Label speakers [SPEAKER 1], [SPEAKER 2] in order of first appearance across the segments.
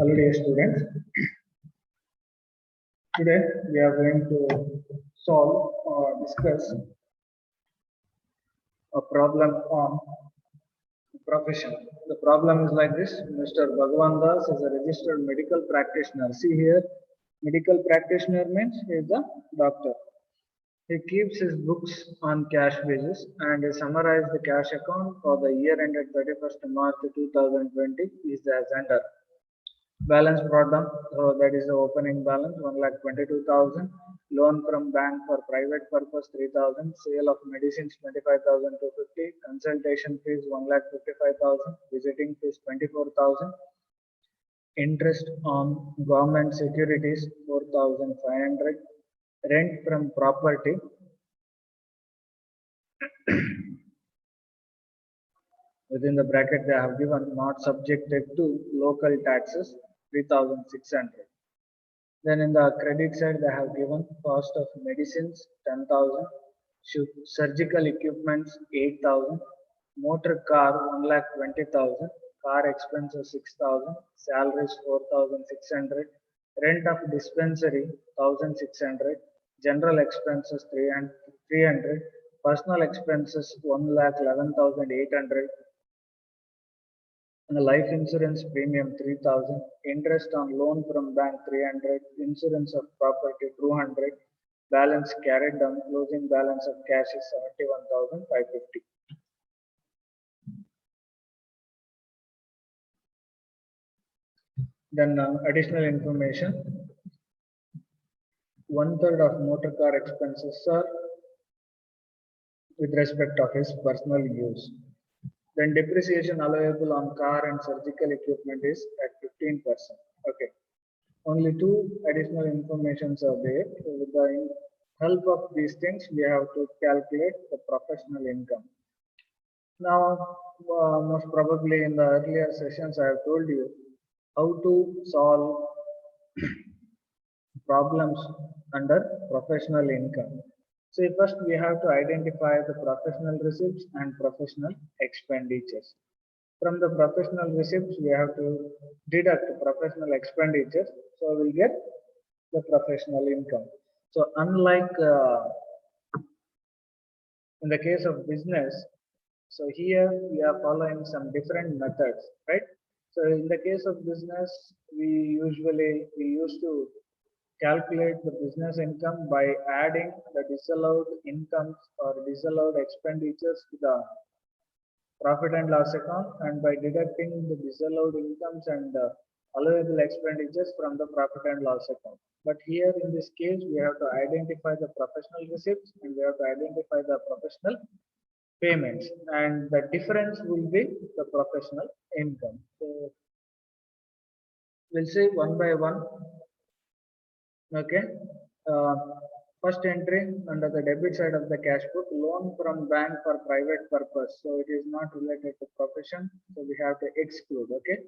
[SPEAKER 1] Hello dear students, today we are going to solve or discuss a problem on profession. The problem is like this: Mr. Bhagwan Das is a registered medical practitioner. See here, medical practitioner means he is a doctor. He keeps his books on cash basis and he summarized the cash account for the year ended 31st March 2020 is as under. Balance brought down, so that is the opening balance 1,22,000. Loan from bank for private purpose 3,000. Sale of medicines 25,250. Consultation fees 1,55,000. Visiting fees 24,000. Interest on government securities 4,500. Rent from property within the bracket they have given not subjected to local taxes 3,600. Then in the credit side they have given cost of medicines 10,000, surgical equipments 8,000, motor car 1,20,000, car expenses 6,000, salaries 4,600, rent of dispensary 1,600, general expenses 300, personal expenses 1,11,800. And the life insurance premium 3,000, interest on loan from bank 300, insurance of property 200, balance carried down, closing balance of cash is 71,550. Then additional information: 1/3 of motor car expenses are with respect of his personal use. Then depreciation allowable on car and surgical equipment is at 15%. Okay. Only two additional informations are there. So with the help of these things, we have to calculate the professional income. Now, most probably in the earlier sessions, I have told you how to solve problems under professional income. So first we have to identify the professional receipts and professional expenditures. From the professional receipts, we have to deduct professional expenditures. So we'll get the professional income. So unlike in the case of business, so here we are following some different methods, right? So in the case of business, we used to calculate the business income by adding the disallowed incomes or disallowed expenditures to the profit and loss account and by deducting the disallowed incomes and allowable expenditures from the profit and loss account. But here in this case, we have to identify the professional receipts and we have to identify the professional payments, and the difference will be the professional income. So we'll say one by one. Okay. First entry under the debit side of the cash book, loan from bank for private purpose. So it is not related to profession. So we have to exclude. Okay.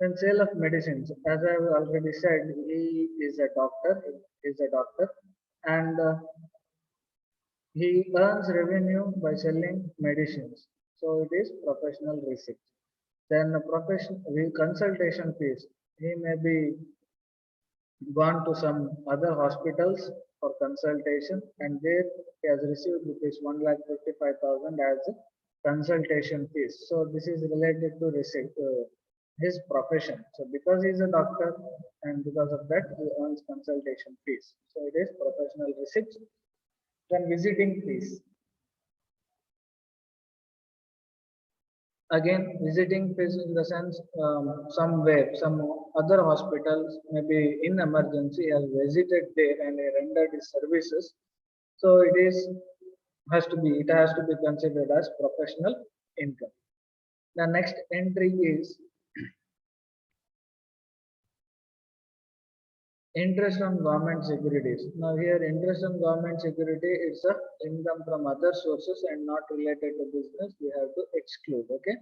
[SPEAKER 1] Then sale of medicines. As I have already said, he is a doctor. And he earns revenue by selling medicines. So it is professional receipt. Then consultation fees. He may be gone to some other hospitals for consultation and there he has received rupees 1,55,000 as consultation fees. So this is related to his profession. So because he is a doctor and because of that he earns consultation fees. So it is professional receipts. Then visiting fees. Again, visiting fees in the sense somewhere, some other hospitals, maybe in emergency, has visited there and rendered his services. So it has to be considered as professional income. The next entry is interest on government securities. Now here interest on government security is a income from other sources and not related to business. We have to exclude. Okay.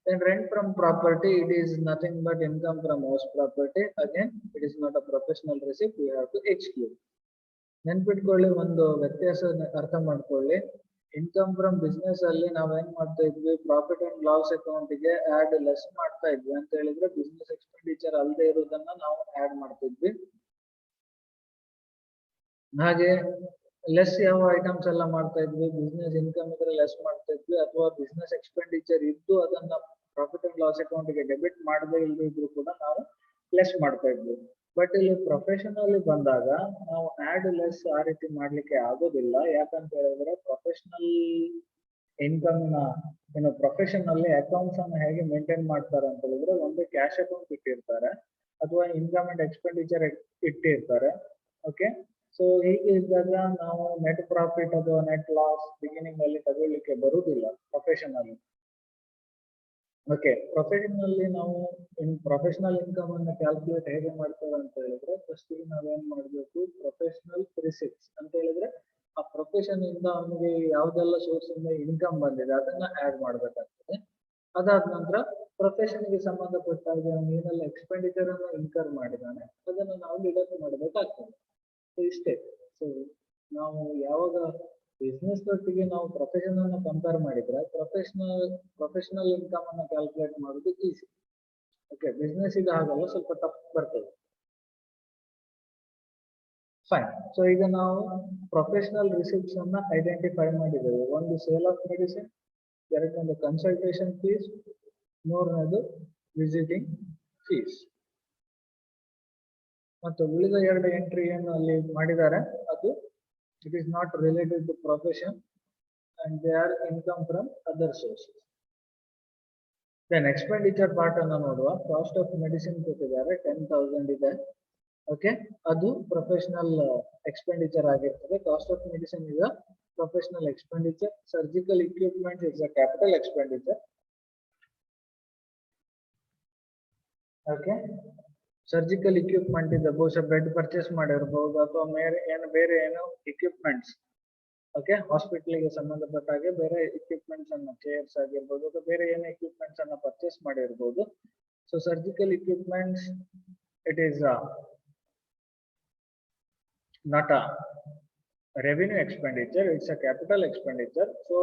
[SPEAKER 1] Then rent from property, it is nothing but income from house property. Again, it is not a professional receipt. We have to exclude. ನೆನ್ಪಿಟ್ಕೊಳ್ಳಿ, ಒಂದು ವ್ಯತ್ಯಾಸ ಅರ್ಥ ಮಾಡ್ಕೊಳ್ಳಿ. Income from business ಅಲ್ಲಿ ನಾವೇನ್ ಮಾಡ್ತಾ ಇದ್ವಿ, profit and loss account ಗೆ ಆಡ್ ಲೆಸ್ ಮಾಡ್ತಾ ಇದ್ವಿ ಅಂತ ಹೇಳಿದ್ರೆ ಬಿಸ್ನೆಸ್ ಎಕ್ಸ್ಪೆಂಡಿಚರ್ ಅಲ್ಲದೆ ಇರೋದನ್ನ ನಾವು ಆಡ್ ಮಾಡ್ತಿದ್ವಿ. ಹಾಗೆ ಲೆಸ್ ಯಾವ ಐಟಮ್ಸ್ ಎಲ್ಲ ಮಾಡ್ತಾ ಇದ್ವಿ, ಬಿಸ್ನೆಸ್ ಇನ್ಕಮ್ ಇದ್ರೆ ಲೆಸ್ ಮಾಡ್ತಾ ಇದ್ವಿ, ಅಥವಾ ಬಿಸ್ನೆಸ್ ಎಕ್ಸ್ಪೆಂಡಿಚರ್ ಇದ್ದು ಅದನ್ನ ಪ್ರಾಫಿಟ್ ಅಂಡ್ ಲಾಸ್ ಅಕೌಂಟ್ ಗೆ ಡೆಬಿಟ್ ಮಾಡದೇ ಇಲ್ದಿದ್ರು ಕೂಡ ನಾವು ಲೆಸ್ ಮಾಡ್ತಾ ಇದ್ವಿ. ಬಟ್ ಇಲ್ಲಿ ಪ್ರೊಫೆಷನಲ್ ಬಂದಾಗ ನಾವು ಆಡ್ ಲೆಸ್ ಆ ರೀತಿ ಮಾಡ್ಲಿಕ್ಕೆ ಆಗೋದಿಲ್ಲ. ಯಾಕಂತ ಹೇಳಿದ್ರೆ ಪ್ರೊಫೆಷನಲ್ ಇನ್ಕಮ್ ನ ಏನು ಪ್ರೊಫೆಷನ್ ಅಲ್ಲಿ ಅಕೌಂಟ್ಸ್ ಅನ್ನು ಹೇಗೆ ಮೇಂಟೈನ್ ಮಾಡ್ತಾರೆ ಅಂತ ಹೇಳಿದ್ರೆ, ಒಂದು ಕ್ಯಾಶ್ ಅಕೌಂಟ್ ಇಟ್ಟಿರ್ತಾರೆ ಅಥವಾ ಇನ್ಕಮ್ ಅಂಡ್ ಎಕ್ಸ್ಪೆಂಡಿಚರ್ ಇಟ್ಟಿರ್ತಾರೆ. ಓಕೆ, ಸೊ ಹೀಗೆ ಇದ್ದಾಗ ನಾವು ನೆಟ್ ಪ್ರಾಫಿಟ್ ಅಥವಾ ನೆಟ್ ಲಾಸ್ ಬಿಗಿನಿಂಗ್ ಅಲ್ಲಿ ತಗೊಳ್ಳಿಕ್ಕೆ ಬರುವುದಿಲ್ಲ ಪ್ರೊಫೆಷನ್ ಅಲ್ಲಿ. ಓಕೆ, ಪ್ರೊಫೆಷನಲ್ ನಾವು ಪ್ರೊಫೆಷನಲ್ ಇನ್ಕಮ್ ಅನ್ನು ಕ್ಯಾಲ್ಕುಲೇಟ್ ಹೇಗೆ ಮಾಡ್ತೇವೆ ಅಂತ ಹೇಳಿದ್ರೆ, ಫಸ್ಟ್ ನಾವೇನ್ ಮಾಡಬೇಕು, ಪ್ರೊಫೆಷನಲ್ ರಿಸಿಪ್ಟ್ಸ್ ಅಂತ ಹೇಳಿದ್ರೆ ಆ ಪ್ರೊಫೆಷನ್ ಇಂದ ಅವನಿಗೆ ಯಾವ್ದೆಲ್ಲ ಸೋರ್ಸ್ ಇಂದ ಇನ್ಕಮ್ ಬಂದಿದೆ ಅದನ್ನ ಆಡ್ ಮಾಡ್ಬೇಕಾಗ್ತದೆ. ಅದಾದ ನಂತರ ಪ್ರೊಫೆಷನ್ ಗೆ ಸಂಬಂಧಪಟ್ಟ ಹಾಗೆ ಅವನು ಏನೆಲ್ಲ ಎಕ್ಸ್ಪೆಂಡಿಚರ್ ಅನ್ನು ಇನ್ಕರ್ ಮಾಡಿದಾನೆ ಅದನ್ನು ನಾವು ಡಿಡಕ್ಟ್ ಮಾಡಬೇಕಾಗ್ತದೆ. ಸೊ ಇಷ್ಟೇ. ಸೊ ನಾವು ಯಾವಾಗ ಬಿಸ್ನೆಸ್ ಒಟ್ಟಿಗೆ ನಾವು ಪ್ರೊಫೆಷನ್ ಅನ್ನು ಕಂಪೇರ್ ಮಾಡಿದ್ರೆ ಪ್ರೊಫೆಷನಲ್ ಇನ್ಕಮ್ ಅನ್ನು ಕ್ಯಾಲ್ಕುಲೇಟ್ ಮಾಡೋದು ಈಸಿ. ಓಕೆ, ಬಿಸ್ನೆಸ್ ಇದು ಆಗಲ್ಲ, ಸ್ವಲ್ಪ ಟಫ್ ಬರ್ತದೆ. ಫೈನ್. ಸೊ ಈಗ ನಾವು ಪ್ರೊಫೆಷನಲ್ ರಿಸಿಪ್ಟ್ಸ್ ಅನ್ನ ಐಡೆಂಟಿಫೈ ಮಾಡಿದ್ದೇವೆ. ಒಂದು ಸೇಲ್ ಆಫ್ ಮೆಡಿಸಿನ್, ಎರಡನೇದು ಕನ್ಸಲ್ಟೇಷನ್ ಫೀಸ್, ಮೂರನೇದು ವಿಸಿಟಿಂಗ್ ಫೀಸ್. ಮತ್ತು ಉಳಿದ ಎರಡು ಎಂಟ್ರಿ ಏನು ಅಲ್ಲಿ ಮಾಡಿದ್ದಾರೆ ಅದು it is not related to profession and they are income from other sources. Then expenditure part ಅನ್ನು ನೋಡುವ. ಕಾಸ್ಟ್ ಆಫ್ ಮೆಡಿಸಿನ್ ಕೊಟ್ಟಿದ್ದಾರೆ 10,000 ಇದೆ. ಓಕೆ, ಅದು ಪ್ರೊಫೆಷನಲ್ ಎಕ್ಸ್ಪೆಂಡಿಚರ್ ಆಗಿರ್ತದೆ. Cost of medicine is a professional expenditure. Surgical equipment is a capital expenditure. Okay, surgical equipment ಇದೆ, ಬಹುಶಃ bed purchase ಮಾಡಿರಬಹುದು ಅಥವಾ ಬೇರೆ ಏನು ಇಕ್ವಿಪ್ಮೆಂಟ್ಸ್. ಓಕೆ, ಹಾಸ್ಪಿಟಲ್ಗೆ ಸಂಬಂಧಪಟ್ಟ ಹಾಗೆ ಬೇರೆ ಇಕ್ವಿಪ್ಮೆಂಟ್ಸ್ ಅನ್ನು, ಚೇರ್ಸ್ ಆಗಿರ್ಬೋದು ಅಥವಾ ಬೇರೆ ಏನು ಇಕ್ವಿಪ್ಮೆಂಟ್ಸ್ ಅನ್ನ ಪರ್ಚೇಸ್ ಮಾಡಿರ್ಬೋದು. So surgical equipments it is not a revenue expenditure, it's a capital expenditure. So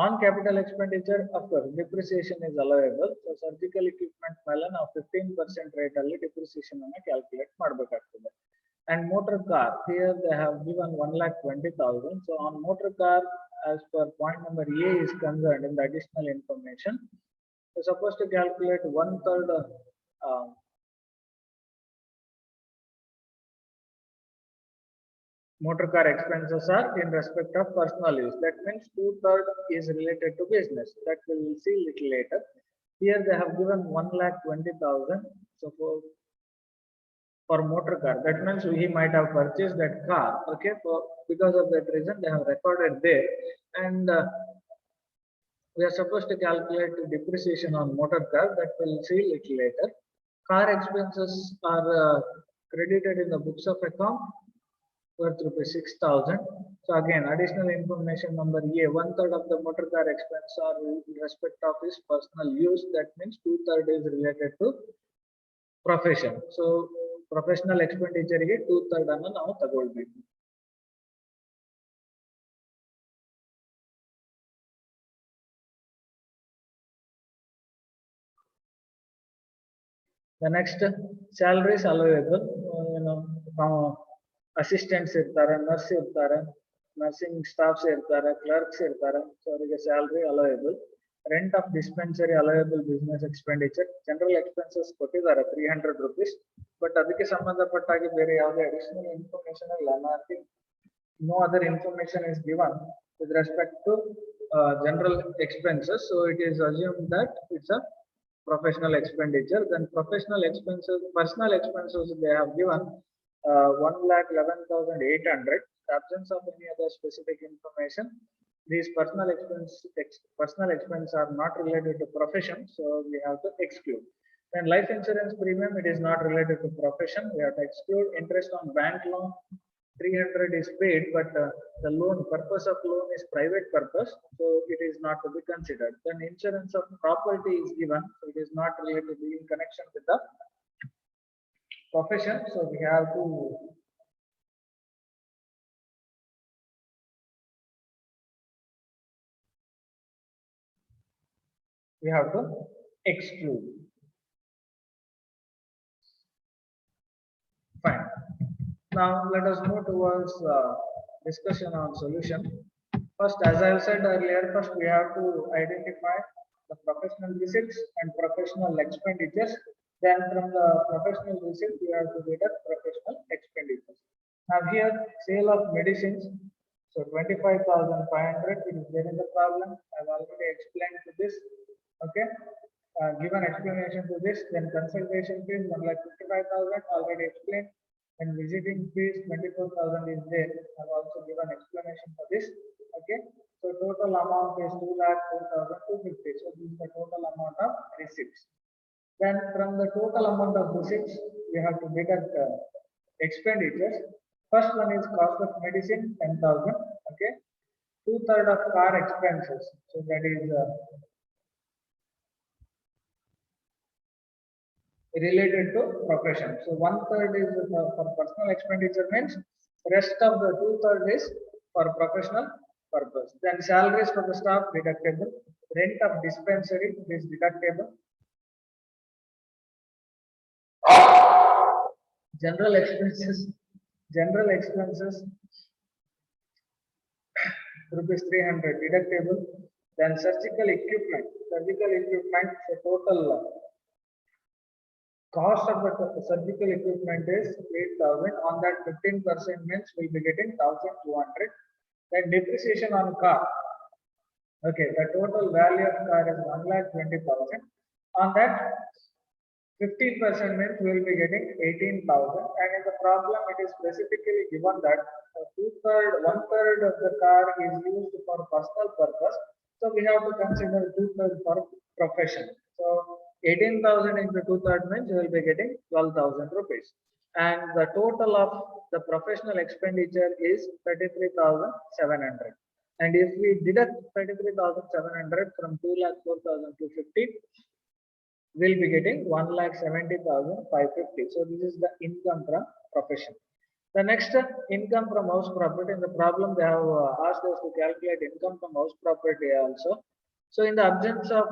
[SPEAKER 1] on capital expenditure, of course, depreciation is allowable. So surgical equipment ಮೇಲೆ ನಾವು 15% rate ಅಲ್ಲಿ depreciation ಅನ್ನು calculate ಮಾಡಬೇಕಾಗ್ತದೆ. And motor car, here they have given 1,20,000. So on motor car, as per point number A is concerned in the additional information, we're supposed to calculate 1/3 motor car expenses are in respect of personal use. That means 2/3 is related to business. That we'll see little later. Here they have given 1,20,000. So for motor car, that means he might have purchased that car. Okay, because of that reason they have recorded there, and we are supposed to calculate depreciation on motor car. That we'll see little later. Car expenses are credited in the books of account worth ₹6,000. So again, additional information number A, 1/3 of the motor car expense are in respect of his personal use. That means 2/3 is related to profession. So professional expenditure ಗೆ 2/3 ಅನ್ನು ನಾವು ತಗೊಳ್ಬೇಕು. The next, salaries allowable. Assistants ಇರ್ತಾರೆ, nurse ಇರ್ತಾರೆ, nursing staffs ಇರ್ತಾರೆ, clerks ಇರ್ತಾರೆ. So ಅವರಿಗೆ salary allowable. Rent of dispensary allowable business expenditure. General expenses ಕೊಟ್ಟಿದ್ದಾರೆ ₹300. ಬಟ್ ಅದಕ್ಕೆ ಸಂಬಂಧಪಟ್ಟಾಗಿ ಬೇರೆ ಯಾವುದೇ ಅಡಿಷನಲ್ ಇನ್ಫಾರ್ಮೇಶನ್ ಇಲ್ಲ. No other information is given with respect to general expenses. So it is assumed that it's a professional expenditure. Then professional expenses, personal expenses they have given 1,11,800. Absence of any other specific information. These personal expense are not related to profession, so we have to exclude. Then life insurance premium, it is not related to profession. We have to exclude. Interest on bank loan, 300 is paid, but the loan purpose of loan is private purpose, so it is not to be considered. Then insurance of property is given, so it is not related to in connection with the profession, so we have to we have to exclude. Fine. Now let us move towards discussion on solution. First, as I said earlier, first we have to identify the professional receipts and professional expenditures. Then from the professional receipts, we have to deduct professional expenditures. Now here, sale of medicines. So 25,500 is there in the problem. I've already explained to this. Okay. Given explanation to this, then consultation fees 1,55,000 already explained, and visiting fees 24,000 is there. I've also given explanation for this. Okay, so total amount is 2,04,250. So this is the total amount of receipts. Then from the total amount of receipts, we have to deduct expenditures. First one is cost of medicine 10,000. Okay, 2/3 of car expenses. So that is related to profession. So 1/3 is for personal expenditure, means rest of the 2/3 is for professional purpose. Then salaries for the staff deductible, rent of dispensary is deductible, general expenses rupees 300 deductible. Then surgical equipment, so total cost of the surgical equipment is 8,000. On that 15% means we'll be getting 1,200. Then depreciation on car. Okay, the total value of car is 1,20,000. On that 15% means we will be getting 18,000. And in the problem, it is specifically given that 1/3 of the car is used for personal purpose. So we have to consider 2/3 for profession. So 18,000 into 2/3 means we will be getting 12,000 rupees. And the total of the professional expenditure is 33,700. And if we deduct 33,700 from 2,04,250, we'll be getting 1,70,550. So this is the income from profession. The next income from house property. In the problem, they have asked us to calculate income from house property also. So in the absence of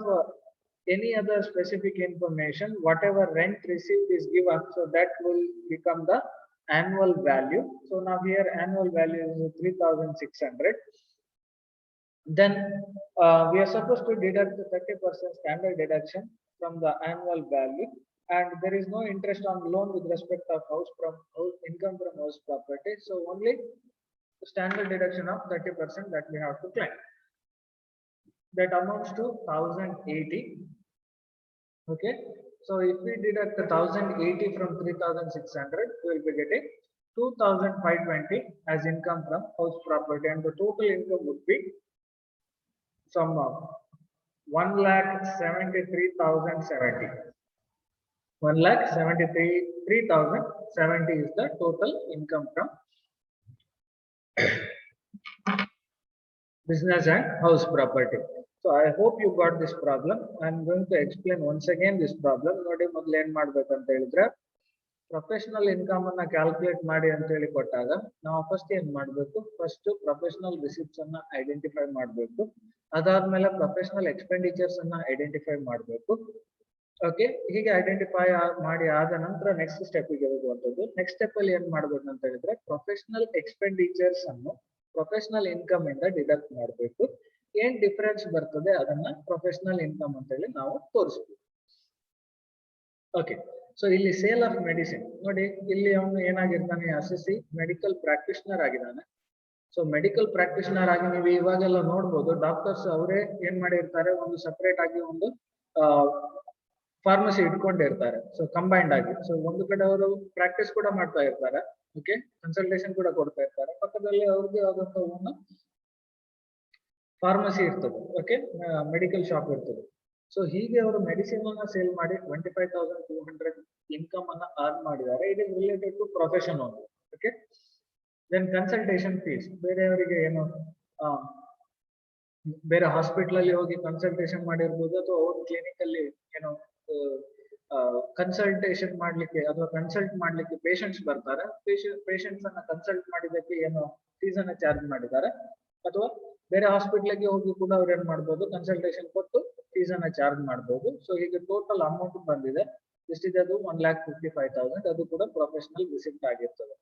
[SPEAKER 1] any other specific information, whatever rent received is given, so that will become the annual value. So now here annual value is 3,600. Then we are supposed to deduct the 30% standard deduction from the annual value, and there is no interest on loan with respect of income from house property. So only the standard deduction of 30% that we have to claim. That amounts to 1,080. Okay, so if we deduct the 1,080 from 3,600, we will be getting 2,520 as income from house property, and the total income would be some 1,73,070. 1,73,070 is the total income from business and house property. So I hope you got this problem. I am going to explain once again this problem. ನೋಡಿ ಮೊದಲು ಏನು ಮಾಡಬೇಕು ಅಂತ ಹೇಳಿದ್ರೆ professional income ಅನ್ನ calculate ಮಾಡಿ ಅಂತ ಹೇಳಿ ಕೊಟ್ಟಾಗ ನಾವು ಫಸ್ಟ್ ಏನು ಮಾಡಬೇಕು, ಫಸ್ಟ್ ಪ್ರೊಫೆಷನಲ್ ರಿಸಿಪ್ಟ್ಸ್ ಅನ್ನ ಐಡೆಂಟಿಫೈ ಮಾಡಬೇಕು. ಅದಾದ್ಮೇಲೆ ಪ್ರೊಫೆಷನಲ್ ಎಕ್ಸ್ಪೆಂಡಿಚರ್ಸ್ ಅನ್ನ ಐಡೆಂಟಿಫೈ ಮಾಡಬೇಕು. ಓಕೆ, ಹೀಗೆ ಐಡೆಂಟಿಫೈ ಮಾಡಿ ಆದ ನಂತರ ನೆಕ್ಸ್ಟ್ ಸ್ಟೆಪ್ಗೆ ಹೋಗುವಂಥದ್ದು. ನೆಕ್ಸ್ಟ್ ಸ್ಟೆಪ್ ಅಲ್ಲಿ ಏನ್ ಮಾಡ್ಬೇಕು ಅಂತ ಹೇಳಿದ್ರೆ ಪ್ರೊಫೆಷನಲ್ ಎಕ್ಸ್ಪೆಂಡಿಚರ್ಸ್ ಅನ್ನು ಪ್ರೊಫೆಷನಲ್ ಇನ್ಕಮ್ ಇಂದ ಡಿಡಕ್ಟ್ ಮಾಡಬೇಕು. ಏನ್ ಡಿಫರೆನ್ಸ್ ಬರ್ತದೆ ಅದನ್ನ ಪ್ರೊಫೆಷನಲ್ ಇನ್ಕಮ್ ಅಂತ ಹೇಳಿ ನಾವು ತೋರಿಸ್ಬೇಕು. ಓಕೆ, ಸೊ ಇಲ್ಲಿ ಸೇಲ್ ಆಫ್ ಮೆಡಿಸಿನ್ ನೋಡಿ, ಇಲ್ಲಿ ಅವನು ಏನಾಗಿರ್ತಾನೆ, ಅಸೆಸಿ ಮೆಡಿಕಲ್ ಪ್ರಾಕ್ಟಿಷನರ್ ಆಗಿದ್ದಾನೆ. ಸೊ ಮೆಡಿಕಲ್ ಪ್ರಾಕ್ಟಿಷನರ್ ಆಗಿ ನೀವು ಇವಾಗೆಲ್ಲ ನೋಡ್ಬೋದು, ಡಾಕ್ಟರ್ಸ್ ಅವರೇ ಏನ್ ಮಾಡಿರ್ತಾರೆ, ಒಂದು ಸಪರೇಟ್ ಆಗಿ ಒಂದು ಫಾರ್ಮಸಿ ಇಟ್ಕೊಂಡಿರ್ತಾರೆ. ಸೊ ಕಂಬೈನ್ಡ್ ಆಗಿ, ಸೊ ಒಂದು ಕಡೆ ಅವರು ಪ್ರಾಕ್ಟೀಸ್ ಕೂಡ ಮಾಡ್ತಾ ಇರ್ತಾರೆ, ಓಕೆ, ಕನ್ಸಲ್ಟೇಷನ್ ಕೂಡ ಕೊಡ್ತಾ ಇರ್ತಾರೆ, ಪಕ್ಕದಲ್ಲಿ ಅವ್ರಿಗೆ ಆದಂತ ಒಂದು ಫಾರ್ಮಸಿ ಇರ್ತದೆ, ಓಕೆ, ಮೆಡಿಕಲ್ ಶಾಪ್ ಇರ್ತದೆ. ಸೊ ಹೀಗೆ ಅವರು ಮೆಡಿಸಿನ್ ಅನ್ನ ಸೇಲ್ ಮಾಡಿ 25,200 ಇನ್ಕಮ್ ಅನ್ನ ಅರ್ನ್ ಮಾಡಿದ್ದಾರೆ. It is related to profession only. Okay, then consultation fees, ಬೇರೆಯವರಿಗೆ ಏನು ಬೇರೆ ಹಾಸ್ಪಿಟಲ್ ಅಲ್ಲಿ ಹೋಗಿ ಕನ್ಸಲ್ಟೇಷನ್ ಮಾಡಿರ್ಬೋದು, ಅಥವಾ ಅವ್ರ ಕ್ಲಿನಿಕ್ ಅಲ್ಲಿ ಏನೋ ಕನ್ಸಲ್ಟೇಷನ್ ಮಾಡ್ಲಿಕ್ಕೆ ಅಥವಾ ಕನ್ಸಲ್ಟ್ ಮಾಡ್ಲಿಕ್ಕೆ ಪೇಷಂಟ್ಸ್ ಬರ್ತಾರೆ, ಪೇಷಂಟ್ಸ್ ಅನ್ನ ಕನ್ಸಲ್ಟ್ ಮಾಡಿದಕ್ಕೆ ಏನೋ ಫೀಸ್ ಅನ್ನ ಚಾರ್ಜ್ ಮಾಡಿದ್ದಾರೆ, ಅಥವಾ ಬೇರೆ ಹಾಸ್ಪಿಟಲ್ಗೆ ಹೋಗಿ ಕೂಡ ಅವ್ರು ಏನ್ ಮಾಡ್ಬೋದು, ಕನ್ಸಲ್ಟೇಷನ್ ಕೊಟ್ಟು ಫೀಸ್ ಅನ್ನ ಚಾರ್ಜ್ ಮಾಡಬಹುದು. ಸೊ ಈಗ ಟೋಟಲ್ ಅಮೌಂಟ್ ಬಂದಿದೆ ಎಷ್ಟಿದೆ, ಅದು 1,55,000. ಅದು ಕೂಡ ಪ್ರೊಫೆಷನಲ್ ವಿಸಿಟ್ ಆಗಿರ್ತದೆ.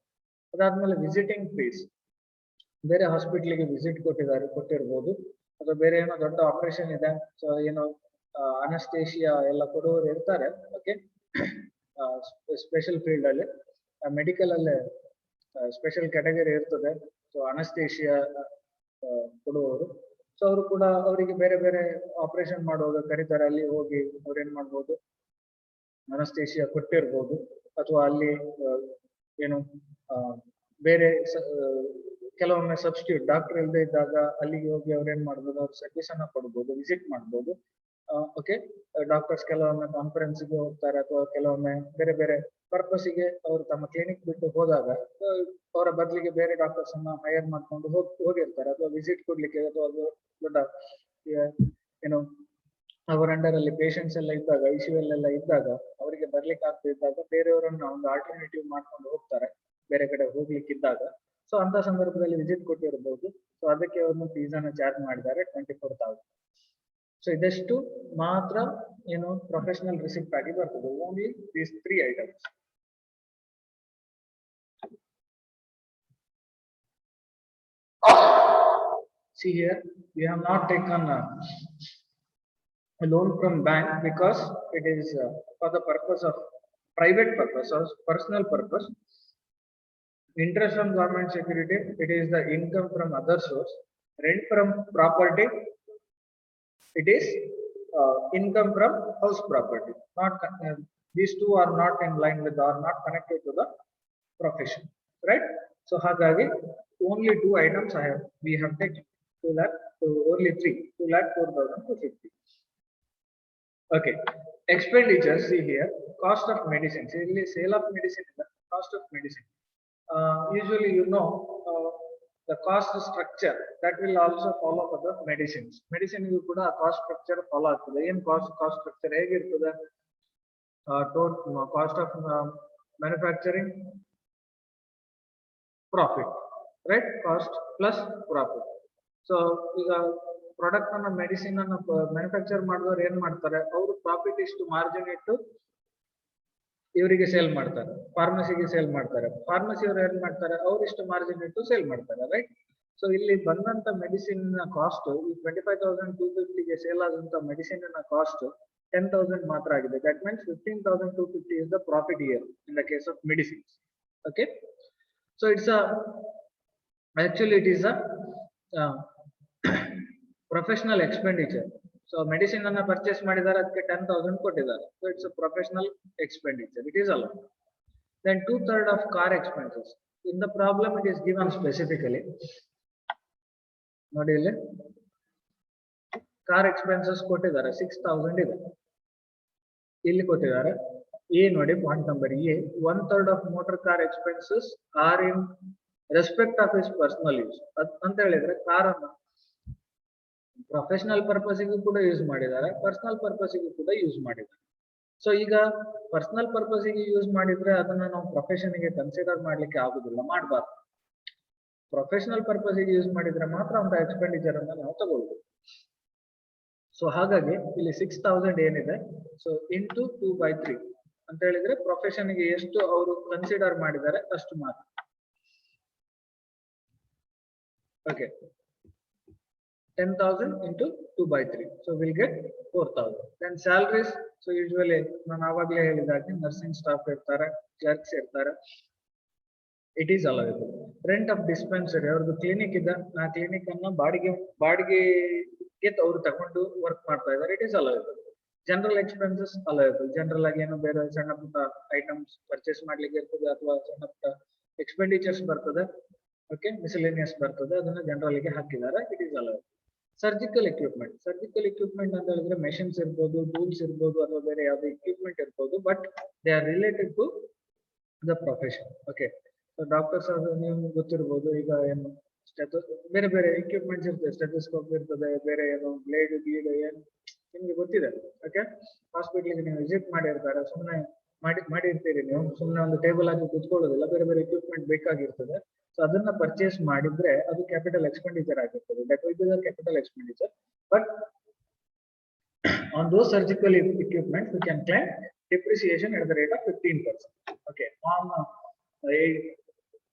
[SPEAKER 1] ಅದಾದ್ಮೇಲೆ ವಿಸಿಟಿಂಗ್ ಫೀಸ್, ಬೇರೆ ಹಾಸ್ಪಿಟ್ಲಿಗೆ ವಿಸಿಟ್ ಕೊಟ್ಟಿರ್ಬೋದು, ಅಥವಾ ಬೇರೆ ಏನೋ ದೊಡ್ಡ ಆಪರೇಷನ್ ಇದೆ, ಸೊ ಏನೋ ಅನಸ್ತೇಶಿಯಾ ಎಲ್ಲ ಕೊಡುವವರು ಇರ್ತಾರೆ. ಓಕೆ, ಸ್ಪೆಷಲ್ ಫೀಲ್ಡ್ ಅಲ್ಲಿ ಮೆಡಿಕಲ್ ಅಲ್ಲೇ ಸ್ಪೆಷಲ್ ಕ್ಯಾಟಗರಿ ಇರ್ತದೆ. ಸೊ ಅನಸ್ತೇಶಿಯಾ ಕೊಡುವವರು, ಸೊ ಅವರು ಕೂಡ ಅವರಿಗೆ ಬೇರೆ ಬೇರೆ ಆಪರೇಷನ್ ಮಾಡುವಾಗ ಕರೀತಾರೆ. ಅಲ್ಲಿ ಹೋಗಿ ಅವ್ರು ಏನ್ ಮಾಡ್ಬೋದು, ಅನಸ್ತೇಶಿಯಾ ಕೊಟ್ಟಿರ್ಬೋದು, ಅಥವಾ ಅಲ್ಲಿ ಏನು ಬೇರೆ ಕೆಲವೊಮ್ಮೆ ಸಬ್ಸ್ಟಿಟ್ಯೂಟ್ ಡಾಕ್ಟರ್ ಇಲ್ಲದೆ ಇದ್ದಾಗ ಅಲ್ಲಿಗೆ ಹೋಗಿ ಅವ್ರು ಏನ್ ಮಾಡ್ಬೋದು, ಅವ್ರ ಸರ್ವಿಸ್ ಅನ್ನ ಕೊಡ್ಬೋದು, ವಿಸಿಟ್ ಮಾಡ್ಬೋದು. ಓಕೆ, ಡಾಕ್ಟರ್ಸ್ ಕೆಲವೊಮ್ಮೆ ಕಾನ್ಫರೆನ್ಸ್ಗೆ ಹೋಗ್ತಾರೆ, ಅಥವಾ ಕೆಲವೊಮ್ಮೆ ಬೇರೆ ಬೇರೆ ಪರ್ಪಸ್ಗೆ ಅವರು ತಮ್ಮ ಕ್ಲಿನಿಕ್ ಬಿಟ್ಟು ಹೋದಾಗ ಅವರ ಬದಲಿಗೆ ಬೇರೆ ಡಾಕ್ಟರ್ಸ್ ಅನ್ನ ಹೈಯರ್ ಮಾಡ್ಕೊಂಡು ಹೋಗಿರ್ತಾರೆ, ಅಥವಾ ವಿಸಿಟ್ ಕೊಡ್ಲಿಕ್ಕೆ, ಅಥವಾ ದೊಡ್ಡ ಏನು ಅವರ ಅಂಡರ್ ಅಲ್ಲಿ ಪೇಷಂಟ್ಸ್ ಎಲ್ಲ ಇದ್ದಾಗ, ಐಸಿಯುಲೆಲ್ಲ ಇದ್ದಾಗ ಅವರಿಗೆ ಬರ್ಲಿಕ್ಕೆ ಆಗ್ತಾ ಇದ್ದಾಗ ಬೇರೆಯವರನ್ನ ಒಂದು ಆಲ್ಟರ್ನೇಟಿವ್ ಮಾಡ್ಕೊಂಡು ಹೋಗ್ತಾರೆ ಬೇರೆ ಕಡೆ ಹೋಗ್ಲಿಕ್ಕಿದ್ದಾಗ. ಸೊ ಅಂತ ಸಂದರ್ಭದಲ್ಲಿ ವಿಸಿಟ್ ಕೊಟ್ಟಿರಬಹುದು. ಸೊ ಅದಕ್ಕೆ ಅವ್ರನ್ನ ಫೀಸ್ ಅನ್ನ ಚಾರ್ಜ್ ಮಾಡಿದ್ದಾರೆ 24,000. ಸೊ ಇದಷ್ಟು ಮಾತ್ರ ಏನು ಪ್ರೊಫೆಷನಲ್ ರಿಸಿಪ್ಟ್ ಆಗಿ ಬರ್ತದೆ. Only these 3 items. See here, we have not taken a loan from bank because it is for the purpose of private purpose or personal purpose. Interest from government security, it is the income from other source. Rent from property, it is income from house property. Not these two are not in line with or not connected to the profession, right? So hagagi only 2 items we have taken. 2 lakh to only 3, 2,04,250. Okay, expenditures. See here, cost of medicine. See, sale of medicine is the cost of medicine. Usually you know the cost structure that will also follow for the medicines. Medicine you kuda cost structure follow agtade. ಏನು cost structure ಹೇಗಿರ್ತದೆ, total cost of manufacturing, profit, right? Cost plus profit. So ಈಗ product ಅನ್ನ medicine ಅನ್ನ manufacture ಮಾಡಿದವರು ಏನ್ ಮಾಡ್ತಾರೆ, ಅವರು profit ಇಷ್ಟು ಮಾರ್ಜಿನ್ ಇಟ್ಟು ಇವರಿಗೆ ಸೇಲ್ ಮಾಡ್ತಾರೆ, ಫಾರ್ಮಸಿಗೆ ಸೇಲ್ ಮಾಡ್ತಾರೆ. ಫಾರ್ಮಸಿ ಅವರು ಏನ್ ಮಾಡ್ತಾರೆ, ಅವ್ರು ಇಷ್ಟು ಮಾರ್ಜಿನ್ ಇಟ್ಟು ಸೇಲ್ ಮಾಡ್ತಾರೆ, ರೈಟ್? ಸೊ ಇಲ್ಲಿ ಬಂದಂತ ಮೆಡಿಸಿನ್ ಕಾಸ್ಟ್ ಈ 25,250ಗೆ ಸೇಲ್ ಆದಂತ ಮೆಡಿಸಿನ್ ಕಾಸ್ಟ್ 10,000 ಮಾತ್ರ ಆಗಿದೆ. That means 15,250 is the profit here in the case of medicines. Okay, so it's a actually it is a professional expenditure. So medicine ಅನ್ನ purchase ಮಾಡಿದ್ದಾರೆ, ಅದಕ್ಕೆ 10,000 ಕೊಟ್ಟಿದ್ದಾರೆ. So it's a professional expenditure, it is allowed. Then 2/3 of car expenses. In the problem it is given specifically. ನೋಡಿ ಇಲ್ಲಿ car expenses ಕೊಟ್ಟಿದ್ದಾರೆ 6,000 ಇದೆ, ಇಲ್ಲಿ ಕೊಟ್ಟಿದ್ದಾರೆ. ಎ ನೋಡಿ point number A, 1/3 of motor car expenses are in respect of his personal use ಅಂತ ಹೇಳಿದ್ರೆ ಕಾರನ್ನ ಪ್ರೊಫೆಷನಲ್ ಪರ್ಪಸ್ಗೂ ಕೂಡ ಯೂಸ್ ಮಾಡಿದ್ದಾರೆ, ಪರ್ಸನಲ್ ಪರ್ಪಸ್ಗೂ ಕೂಡ ಯೂಸ್ ಮಾಡಿದ್ದಾರೆ. ಸೊ ಈಗ ಪರ್ಸನಲ್ ಪರ್ಪಸ್ಗೆ ಯೂಸ್ ಮಾಡಿದ್ರೆ ಅದನ್ನ ನಾವು ಪ್ರೊಫೆಷನ್ಗೆ ಕನ್ಸಿಡರ್ ಮಾಡ್ಲಿಕ್ಕೆ ಆಗುದಿಲ್ಲ, ಮಾಡಬಾರ್ದು. ಪ್ರೊಫೆಷನಲ್ ಪರ್ಪಸ್ಗೆ ಯೂಸ್ ಮಾಡಿದ್ರೆ ಮಾತ್ರ ಅಂತ ಎಕ್ಸ್ಪೆಂಡಿಚರ್ ಅನ್ನ ನಾವು ತಗೊಳ್ಬಹುದು. ಸೊ ಹಾಗಾಗಿ ಇಲ್ಲಿ 6,000 ಏನಿದೆ, ಸೊ ಇಂಟು 2/3 ಅಂತ ಹೇಳಿದ್ರೆ ಪ್ರೊಫೆಷನ್ಗೆ ಎಷ್ಟು ಅವರು ಕನ್ಸಿಡರ್ ಮಾಡಿದ್ದಾರೆ ಅಷ್ಟು ಮಾತ್ರ. Okay, 10,000 into 2/3, so we'll get 4,000. Then salaries, so usually ನಾನು ಆವಾಗಲೇ ಹೇಳಿದಾಗೆ ನರ್ಸಿಂಗ್ ಸ್ಟಾಫ್ ಇರ್ತಾರೆ, ಕ್ಲರ್ಕ್ಸ್ ಇರ್ತಾರೆ, it is allowable. Rent of dispensary, ಅವ್ರದ್ದು ಕ್ಲಿನಿಕ್ ಇದೆ, ಆ ಕ್ಲಿನಿಕ್ ಅನ್ನ ಬಾಡಿಗೆಗೆ ಅವರು ತಗೊಂಡು ವರ್ಕ್ ಮಾಡ್ತಾ ಇದ್ದಾರೆ, it is allowable. General expenses allowable. General ಆಗಿ ಏನು ಬೇರೆ ಸಣ್ಣ ಪುಟ್ಟ ಐಟಮ್ಸ್ ಪರ್ಚೇಸ್ ಮಾಡ್ಲಿಕ್ಕೆ ಇರ್ತದೆ, ಅಥವಾ ಸಣ್ಣ ಪುಟ್ಟ ಎಕ್ಸ್ಪೆಂಡಿಚರ್ಸ್ ಬರ್ತದೆ, ಓಕೆ, ಮಿಸಲೇನಿಯಸ್ ಬರ್ತದೆ, ಅದನ್ನ ಜನರಲ್ ಗೆ ಹಾಕಿದ್ದಾರೆ, it is allowable. Surgical equipment, surgical equipment ಅಂತ ಹೇಳಿದ್ರೆ ಮೆಷಿನ್ಸ್ ಇರ್ಬೋದು, ಟೂಲ್ಸ್ ಇರ್ಬೋದು, ಅಥವಾ ಬೇರೆ ಯಾವ್ದು ಎಕ್ವಿಪ್ಮೆಂಟ್ ಇರ್ಬೋದು, but they are related to the profession. Okay, so doctors ಅದು ನೀವು ಗೊತ್ತಿರ್ಬೋದು, ಈಗ ಏನು ಬೇರೆ ಬೇರೆ ಎಕ್ವಿಪ್ಮೆಂಟ್ಸ್ ಇರ್ತದೆ, ಸ್ಟೆಥೋಸ್ಕೋಪ್ ಇರ್ತದೆ, ಬೇರೆ ಏನು ಬ್ಲೇಡ್ ಗೀಡ್ ಏನು ನಿಮ್ಗೆ ಗೊತ್ತಿದೆ. ಓಕೆ, ಹಾಸ್ಪಿಟ್ಲಿಗೆ ನೀವು ವಿಸಿಟ್ ಮಾಡಿರ್ತಾರೆ, ಸುಮ್ಮನೆ ಮಾಡಿರ್ತೀರಿ, ನೀವು ಸುಮ್ಮನೆ ಒಂದು ಟೇಬಲ್ ಆಗಿ ಕೂತ್ಕೊಳ್ಳೋದಿಲ್ಲ, ಬೇರೆ ಬೇರೆ ಎಕ್ವಿಪ್ಮೆಂಟ್ ಬೇಕಾಗಿರ್ತದೆ. ಸೊ ಅದನ್ನ ಪರ್ಚೇಸ್ ಮಾಡಿದ್ರೆ ಅದು ಕ್ಯಾಪಿಟಲ್ ಎಕ್ಸ್ಪೆಂಡಿಚರ್ ಆಗಿರ್ತದೆ, that will be the capital expenditure. But On those surgical equipment, we can claim depreciation at the rate of 15%. Okay, on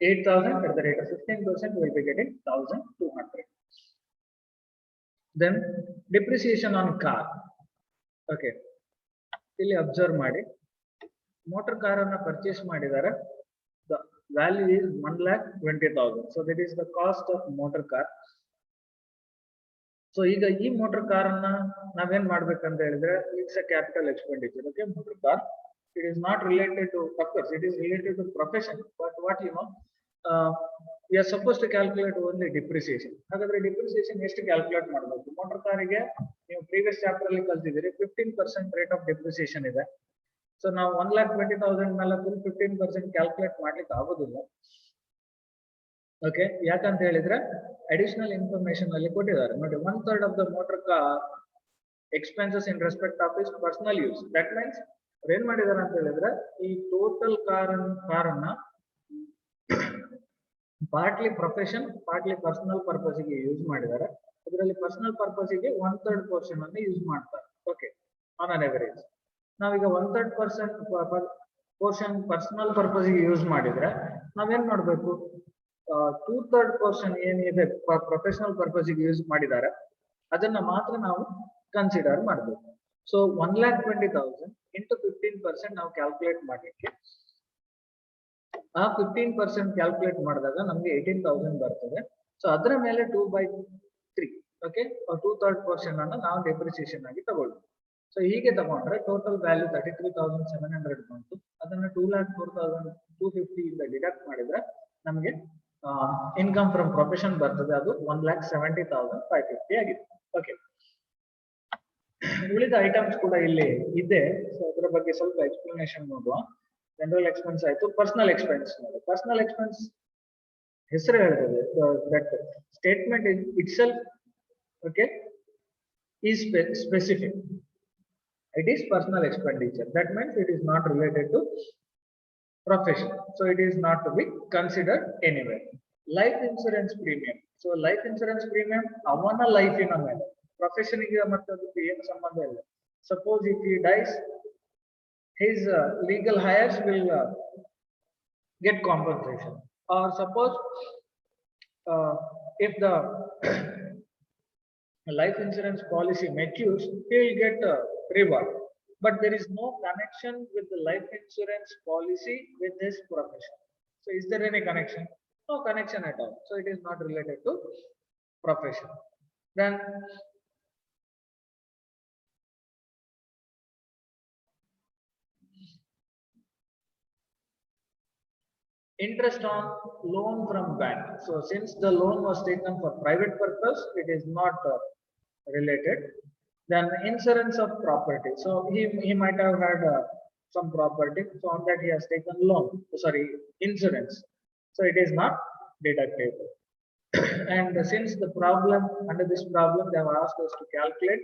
[SPEAKER 1] 8,000 at the rate of 15%, we will be getting 1,200. Then depreciation on car. Okay, ಇಲ್ಲಿ observe ಮಾಡಿ, motor car ಅನ್ನು purchase ಮಾಡಿದ್ದಾರೆ. The value is 1,20,000. So that is the cost of motor car. So ಈಗ ಈ motor car ಅನ್ನ ನಾವೇನ್ ಮಾಡ್ಬೇಕಂತ ಹೇಳಿದ್ರೆ, it's a capital expenditure. Okay, motor car, it is not related to, of course it is related to profession, but what we are supposed to calculate only depreciation. ಹಾಗಾದ್ರೆ depreciation ಎಷ್ಟು calculate ಮಾಡಬೇಕು? motor car ಗೆ ನೀವು previous chapter ಅಲ್ಲಿ ಕಲಿತಿದ್ದೀರಿ, 15% rate of depreciation ಇದೆ. So ನಾವು 1,20,000 ಮೇಲೆ 15% calculate ಮಾಡ್ಲಿಕ್ಕೆ ಆಗೋದಿಲ್ಲ. ಓಕೆ, ಯಾಕಂತ ಹೇಳಿದ್ರೆ ಅಡಿಷನಲ್ ಇನ್ಫಾರ್ಮೇಶನ್ ಅಲ್ಲಿ ಕೊಟ್ಟಿದ್ದಾರೆ ನೋಡಿ, 1/3 of the motor car expenses in respect of his personal use. That means ಏನ್ ಮಾಡಿದಾರೆ ಅಂತ ಹೇಳಿದ್ರೆ, ಈ ಟೋಟಲ್ ಕಾರ್ ಅನ್ನ partly profession partly personal purpose ಗೆ ಯೂಸ್ ಮಾಡಿದ್ದಾರೆ. ಅದರಲ್ಲಿ ಪರ್ಸನಲ್ ಪರ್ಪಸ್ ಗೆ 1/3 ಪೋರ್ಷನ್ ಅನ್ನು ಯೂಸ್ ಮಾಡ್ತಾರೆ. ಓಕೆ, ಆನ್ ಅನ್ ಎವರೇಜ್ ನಾವೀಗ 1/3% ಪೋರ್ಷನ್ ಪರ್ಸನಲ್ ಪರ್ಪಸ್ ಗೆ ಯೂಸ್ ಮಾಡಿದ್ರೆ ನಾವೇನ್ ಮಾಡ್ಬೇಕು, 2/3 ಪೋರ್ಷನ್ ಏನಿದೆ ಪ್ರೊಫೆಷನಲ್ ಪರ್ಪಸ್ ಗೆ ಯೂಸ್ ಮಾಡಿದ್ದಾರೆ ಅದನ್ನ ಮಾತ್ರ ನಾವು ಕನ್ಸಿಡರ್ ಮಾಡಬೇಕು. ಸೊ 1,20,000 into 15% ನಾವು ಕ್ಯಾಲ್ಕುಲೇಟ್ ಮಾಡ್ಲಿಕ್ಕೆ, ಆ 15% ಕ್ಯಾಲ್ಕುಲೇಟ್ ಮಾಡಿದಾಗ ನಮ್ಗೆ 18,000 ಬರ್ತದೆ. ಸೊ ಅದರ ಮೇಲೆ 2/3, ಓಕೆ, 2/3 ಪೋರ್ಷನ್ ಅನ್ನು ನಾವು ಡೆಪ್ರಿಸಿಯೇಷನ್ ಆಗಿ ತಗೊಳ್ತೀವಿ. ಸೊ ಹೀಗೆ ತಗೊಂಡ್ರೆ ಟೋಟಲ್ ವ್ಯಾಲ್ಯೂ 33,700 ಬಂತು. ಅದನ್ನ 2,04,250 ಇಂದ ಡಿಡಕ್ಟ್ ಮಾಡಿದ್ರೆ ನಮಗೆ ಇನ್ಕಮ್ ಫ್ರಮ್ ಪ್ರೊಫೆಷನ್ ಬರ್ತದೆ, ಅದು 1,70,550 ಆಗಿದೆ. ಓಕೆ, ಉಳಿದ ಐಟಮ್ಸ್ ಕೂಡ ಇಲ್ಲಿ ಇದೆ. ಸೊ ಅದರ ಬಗ್ಗೆ ಸ್ವಲ್ಪ ಎಕ್ಸ್ಪ್ಲನೇಷನ್ ನೋಡುವ. ಜನರಲ್ ಎಕ್ಸ್ಪೆನ್ಸ್ ಆಯ್ತು, ಪರ್ಸನಲ್ ಎಕ್ಸ್ಪೆನ್ಸ್ ನೋಡಿ. ಪರ್ಸನಲ್ ಎಕ್ಸ್ಪೆನ್ಸ್ ಹೆಸರು ಹೇಳ್ತದೆ, that statement it self, okay, is specific. It is personal expenditure. That means it is not related to profession. So it is not to be considered anywhere. Life insurance premium. So life insurance premium, avana life in a man. Profession ಗೆ ಮತ್ತೆ ಅದಕ್ಕೆ ಏನು ಸಂಬಂಧ ಇಲ್ಲ. Suppose if he dies, his legal heirs will get compensation. Or suppose if the life insurance policy matures, he will get reward, but there is no connection with the life insurance policy with his profession. So is there any connection? No connection at all. So it is not related to profession. Then interest on loan from bank. So since the loan was taken for private purpose, it is not related. Then insurance of property. So he might have had some property, so on that he has taken loan, insurance. So it is not deductible. And since the problem, under this problem they have asked us to calculate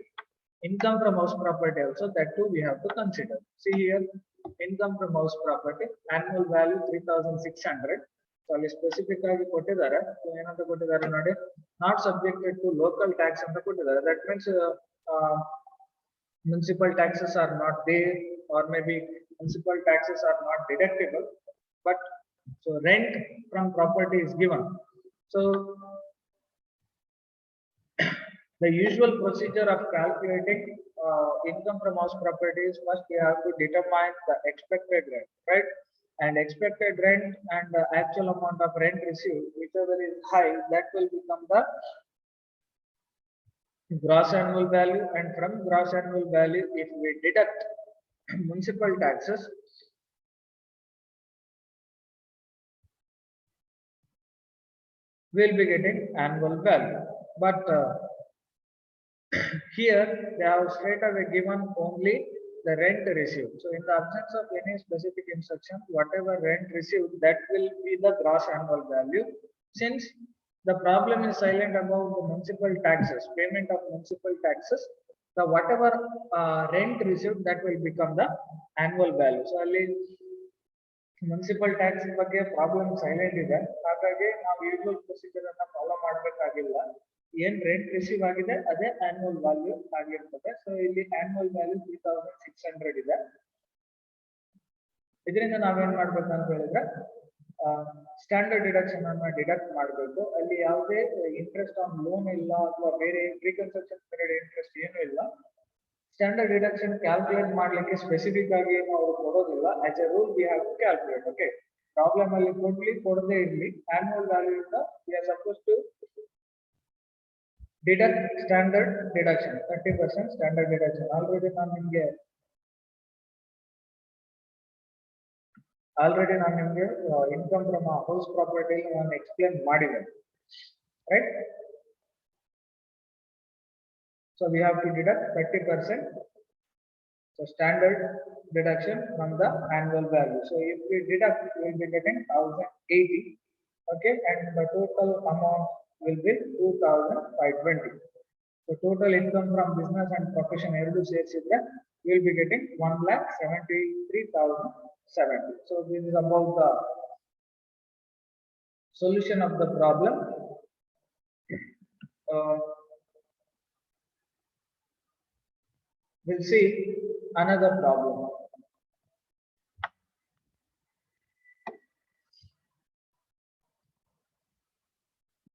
[SPEAKER 1] income from house property also, that too we have to consider. See here, income from house property, annual value 3,600. So ಅಲ್ಲಿ specific ಆಗಿ ಕೊಟ್ಟಿದ್ದಾರೆ. ಏನಂತ ಕೊಟ್ಟಿದ್ದಾರೆ ನೋಡಿ, not subjected to local tax ಅಂತ ಕೊಟ್ಟಿದ್ದಾರೆ. That means municipal taxes are not there, or maybe municipal taxes are not deductible, but so rent from property is given. So the usual procedure of calculating income from house property is, first we have to determine the expected rent, right? And expected rent and the actual amount of rent received, whichever is high, that will become the gross annual value. And from gross annual value, if we deduct municipal taxes, we'll be getting annual value. But here they have straight away given only the rent received. So in the absence of any specific instruction, whatever rent received, that will be the gross annual value. Since the problem is silent about the municipal taxes, payment of municipal taxes, the whatever rent received, that will become the annual value. So ಅಲ್ಲಿ municipal tax ಬಗ್ಗೆ problem silent ಇದೆ, ಹಾಗಾಗಿ ನಾವು usual procedure ಅನ್ನ follow ಮಾಡಬೇಕಾಗಿಲ್ಲ. ಏನ್ rent receive ಆಗಿದೆ ಅದೇ ಆನ್ಯುವಲ್ ವ್ಯಾಲ್ಯೂ ಆಗಿರ್ತದೆ. ಸೊ ಇಲ್ಲಿ ಆನ್ಯುವಲ್ ವ್ಯಾಲ್ಯೂ 3600 ಇದೆ. ಇದರಿಂದ ನಾವೇನ್ ಮಾಡ್ಬೇಕು ಅಂತ ಹೇಳಿದ್ರೆ ಸ್ಟ್ಯಾಂಡರ್ಡ್ ಡಿಡಕ್ಷನ್ ಅನ್ನ ಡಿಡಕ್ಟ್ ಮಾಡಬೇಕು. ಅಲ್ಲಿ ಯಾವುದೇ ಇಂಟ್ರೆಸ್ಟ್ ಆನ್ ಲೋನ್ ಇಲ್ಲ ಅಥವಾ ಬೇರೆ ಪ್ರಿಕನ್ಸ್ಟ್ರಕ್ಷನ್ ಪೀರಿಯಡ್ ಇಂಟ್ರೆಸ್ಟ್ ಏನೂ ಇಲ್ಲ. ಸ್ಟ್ಯಾಂಡರ್ಡ್ ಡಿಡಕ್ಷನ್ ಕ್ಯಾಲ್ಕುಲೇಟ್ ಮಾಡ್ಲಿಕ್ಕೆ ಸ್ಪೆಸಿಫಿಕ್ ಆಗಿ ಏನು ಅವರು ಕೊಡೋದಿಲ್ಲ. As a rule we have to calculate. Okay, problem ಅಲ್ಲಿ ಕೊಡದೇ ಇರಲಿ, ಆನ್ಯುವಲ್ ವ್ಯಾಲ್ಯೂ ಇಂದ we are suppose to deduct standard deduction 30% standard deduction. Already ನಾನು ನಿಮಗೆ ಇನ್ಕಮ್ ಫ್ರಮ್ ಹೌಸ್ ಪ್ರಾಪರ್ಟಿ ನಾನು ಎಕ್ಸ್ಪ್ಲೇನ್ ಮಾಡಿದ್ದೇನೆ, right? So we have to deduct 30%. So standard deduction from the annual value. So if we deduct, we will be getting 1080. Okay, and the total amount will be 2520. So total income from business and profession every shares is that we will be getting 1,73,070. So this is about the solution of the problem. We'll see another problem.